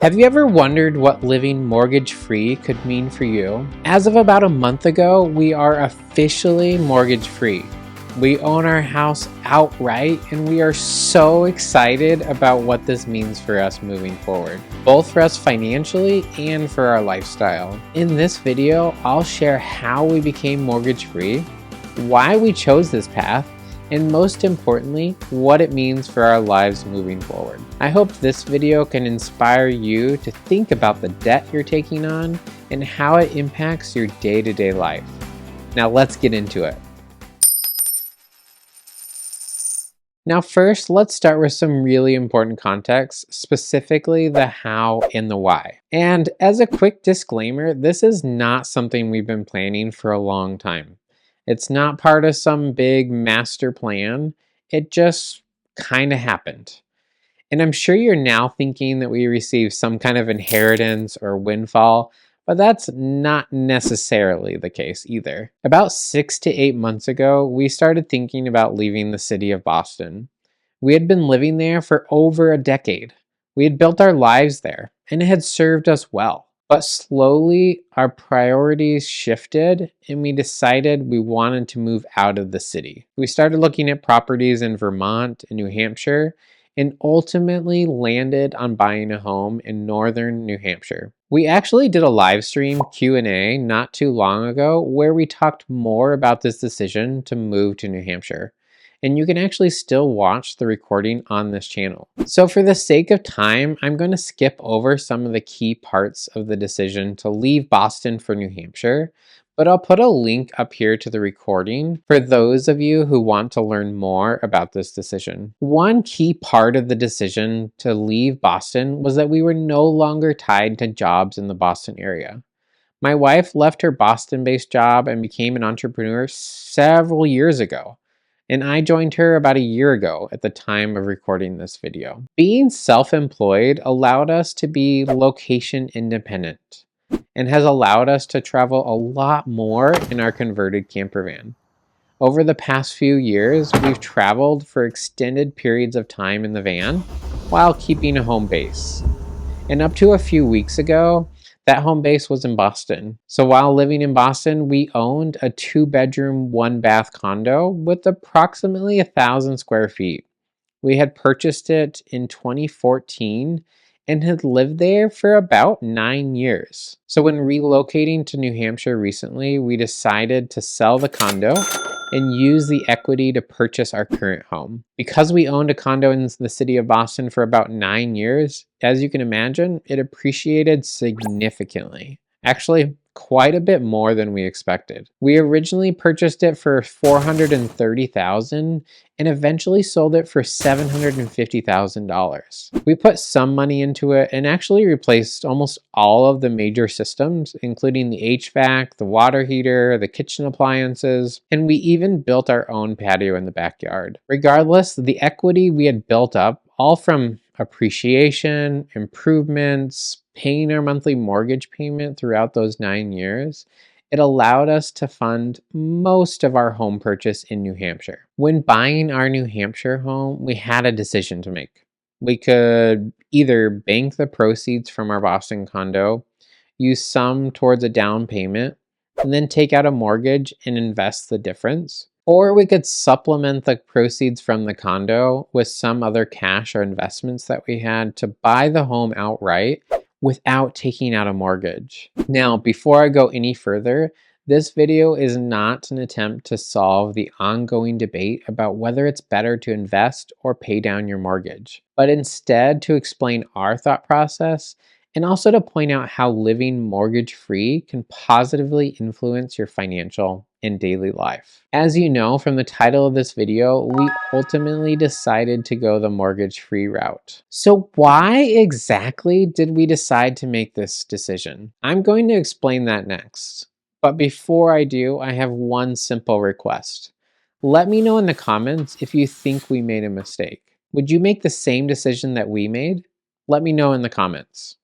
Have you ever wondered what living mortgage-free could mean for you? As of about a month ago, we are officially mortgage-free. We own our house outright, and we are so excited about what this means for us moving forward, both for us financially and for our lifestyle. In this video, I'll share how we became mortgage-free, why we chose this path, and most importantly, what it means for our lives moving forward. I hope this video can inspire you to think about the debt you're taking on and how it impacts your day-to-day life. Now let's get into it. Now first, let's start with some really important context, specifically the how and the why. And as a quick disclaimer, this is not something we've been planning for a long time. It's not part of some big master plan. It just kind of happened. And I'm sure you're now thinking that we received some kind of inheritance or windfall, but that's not necessarily the case either. About 6 to 8 months ago, we started thinking about leaving the city of Boston. We had been living there for over a decade. We had built our lives there, and it had served us well. But slowly, our priorities shifted, and we decided we wanted to move out of the city. We started looking at properties in Vermont and New Hampshire, and ultimately landed on buying a home in northern New Hampshire. We actually did a live stream Q&A not too long ago where we talked more about this decision to move to New Hampshire. And you can actually still watch the recording on this channel. So for the sake of time, I'm going to skip over some of the key parts of the decision to leave Boston for New Hampshire, but I'll put a link up here to the recording for those of you who want to learn more about this decision. One key part of the decision to leave Boston was that we were no longer tied to jobs in the Boston area. My wife left her Boston-based job and became an entrepreneur several years ago, and I joined her about a year ago at the time of recording this video. Being self-employed allowed us to be location independent and has allowed us to travel a lot more in our converted camper van. Over the past few years, we've traveled for extended periods of time in the van while keeping a home base. And up to a few weeks ago, that home base was in Boston. So while living in Boston, we owned a 2-bedroom, 1-bath condo with approximately 1,000 square feet. We had purchased it in 2014 and had lived there for about 9 years. So when relocating to New Hampshire recently, we decided to sell the condo and use the equity to purchase our current home. Because we owned a condo in the city of Boston for about 9 years, as you can imagine, it appreciated significantly. Actually, quite a bit more than we expected. We originally purchased it for $430,000 and eventually sold it for $750,000. We put some money into it and actually replaced almost all of the major systems, including the HVAC, the water heater, the kitchen appliances, and we even built our own patio in the backyard. Regardless, the equity we had built up, all from appreciation, improvements, paying our monthly mortgage payment throughout those 9 years, it allowed us to fund most of our home purchase in New Hampshire. When buying our New Hampshire home, we had a decision to make. We could either bank the proceeds from our Boston condo, use some towards a down payment, and then take out a mortgage and invest the difference. Or we could supplement the proceeds from the condo with some other cash or investments that we had to buy the home outright without taking out a mortgage. Now, before I go any further, this video is not an attempt to solve the ongoing debate about whether it's better to invest or pay down your mortgage, but instead to explain our thought process and also to point out how living mortgage-free can positively influence your financial and daily life. As you know from the title of this video, we ultimately decided to go the mortgage-free route. So why exactly did we decide to make this decision? I'm going to explain that next. But before I do, I have one simple request. Let me know in the comments if you think we made a mistake. Would you make the same decision that we made? Let me know in the comments.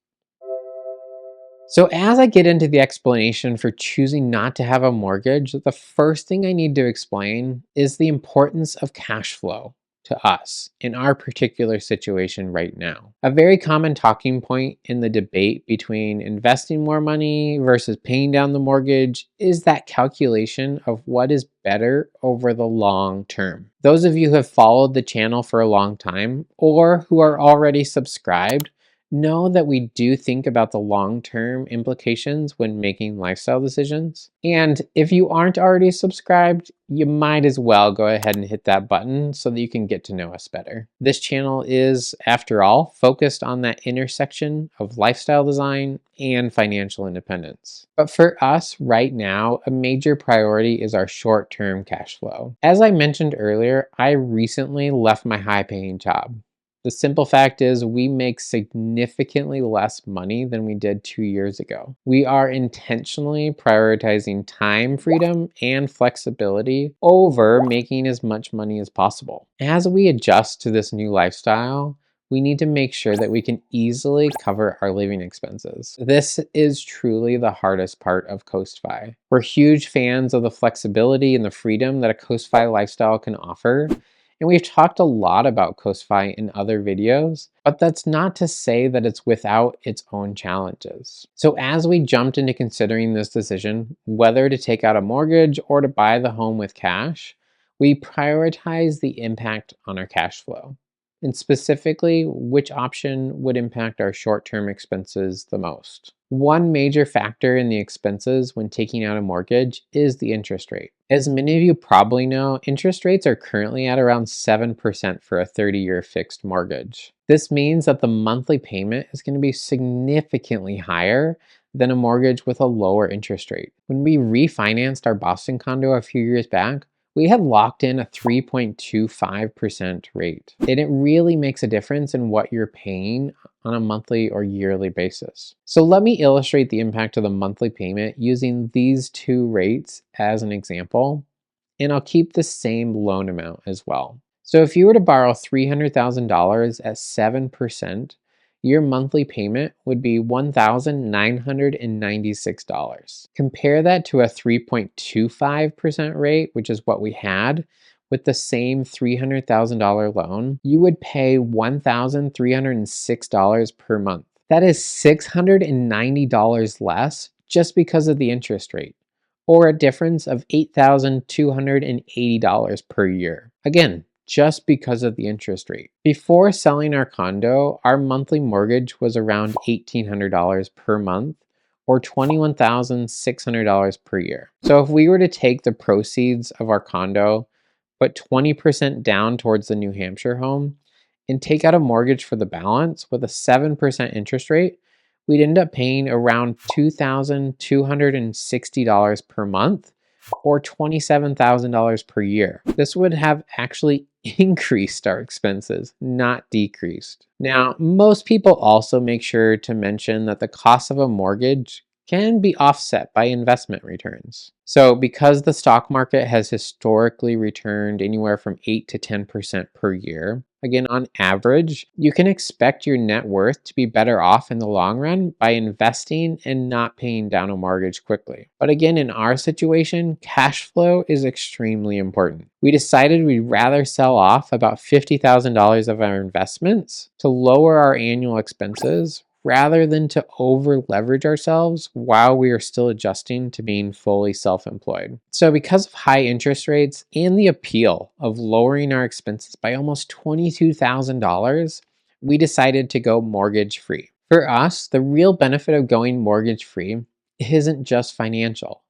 So as I get into the explanation for choosing not to have a mortgage, the first thing I need to explain is the importance of cash flow. to us in our particular situation right now. A very common talking point in the debate between investing more money versus paying down the mortgage is that calculation of what is better over the long term. Those of you who have followed the channel for a long time or who are already subscribed know that we do think about the long-term implications when making lifestyle decisions. And if you aren't already subscribed, you might as well go ahead and hit that button so that you can get to know us better. This channel is, after all, focused on that intersection of lifestyle design and financial independence. But for us right now, a major priority is our short-term cash flow. As I mentioned earlier, I recently left my high-paying job. The simple fact is we make significantly less money than we did 2 years ago. We are intentionally prioritizing time freedom and flexibility over making as much money as possible. As we adjust to this new lifestyle, we need to make sure that we can easily cover our living expenses. This is truly the hardest part of Coastfi. We're huge fans of the flexibility and the freedom that a Coastfi lifestyle can offer. And we've talked a lot about Coastfi in other videos, but that's not to say that it's without its own challenges. So as we jumped into considering this decision, whether to take out a mortgage or to buy the home with cash, we prioritize the impact on our cash flow, and specifically which option would impact our short-term expenses the most. One major factor in the expenses when taking out a mortgage is the interest rate. As many of you probably know, interest rates are currently at around 7% for a 30-year fixed mortgage. This means that the monthly payment is going to be significantly higher than a mortgage with a lower interest rate. When we refinanced our Boston condo a few years back, we had locked in a 3.25% rate. And it really makes a difference in what you're paying on a monthly or yearly basis. So let me illustrate the impact of the monthly payment using these two rates as an example, and I'll keep the same loan amount as well. So if you were to borrow $300,000 at 7%, your monthly payment would be $1,996. Compare that to a 3.25% rate, which is what we had. With the same $300,000 loan, you would pay $1,306 per month. That is $690 less just because of the interest rate, or a difference of $8,280 per year. Again, just because of the interest rate. Before selling our condo, our monthly mortgage was around $1,800 per month, or $21,600 per year. So if we were to take the proceeds of our condo, put 20% down towards the New Hampshire home, and take out a mortgage for the balance with a 7% interest rate, we'd end up paying around $2,260 per month, or $27,000 per year. This would have actually increased our expenses, not decreased. Now, most people also make sure to mention that the cost of a mortgage can be offset by investment returns. So because the stock market has historically returned anywhere from 8 to 10% per year, again, on average, you can expect your net worth to be better off in the long run by investing and not paying down a mortgage quickly. But again, in our situation, cash flow is extremely important. We decided we'd rather sell off about $50,000 of our investments to lower our annual expenses rather than to over leverage ourselves while we are still adjusting to being fully self-employed. So because of high interest rates and the appeal of lowering our expenses by almost $22,000, we decided to go mortgage free. For us, the real benefit of going mortgage free isn't just financial.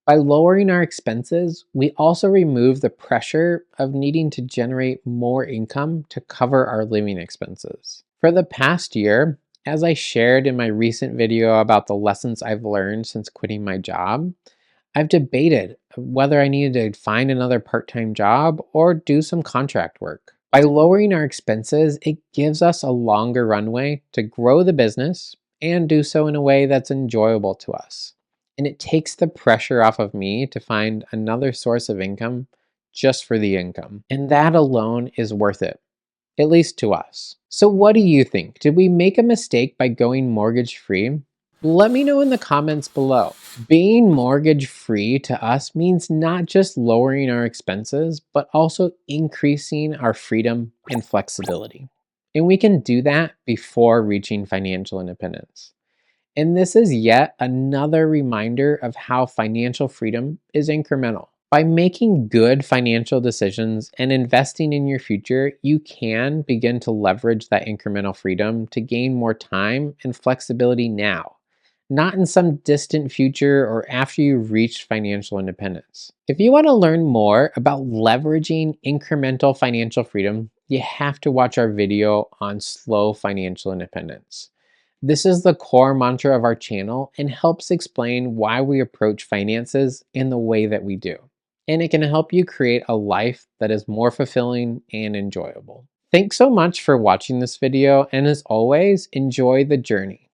By lowering our expenses, we also remove the pressure of needing to generate more income to cover our living expenses. For the past year, as I shared in my recent video about the lessons I've learned since quitting my job, I've debated whether I needed to find another part-time job or do some contract work. By lowering our expenses, it gives us a longer runway to grow the business and do so in a way that's enjoyable to us. And it takes the pressure off of me to find another source of income just for the income. And that alone is worth it, at least to us. So what do you think? Did we make a mistake by going mortgage free? Let me know in the comments below. Being mortgage free to us means not just lowering our expenses, but also increasing our freedom and flexibility. And we can do that before reaching financial independence. And this is yet another reminder of how financial freedom is incremental. By making good financial decisions and investing in your future, you can begin to leverage that incremental freedom to gain more time and flexibility now, not in some distant future or after you've reached financial independence. If you want to learn more about leveraging incremental financial freedom, you have to watch our video on slow financial independence. This is the core mantra of our channel and helps explain why we approach finances in the way that we do. And it can help you create a life that is more fulfilling and enjoyable. Thanks so much for watching this video, and as always, enjoy the journey.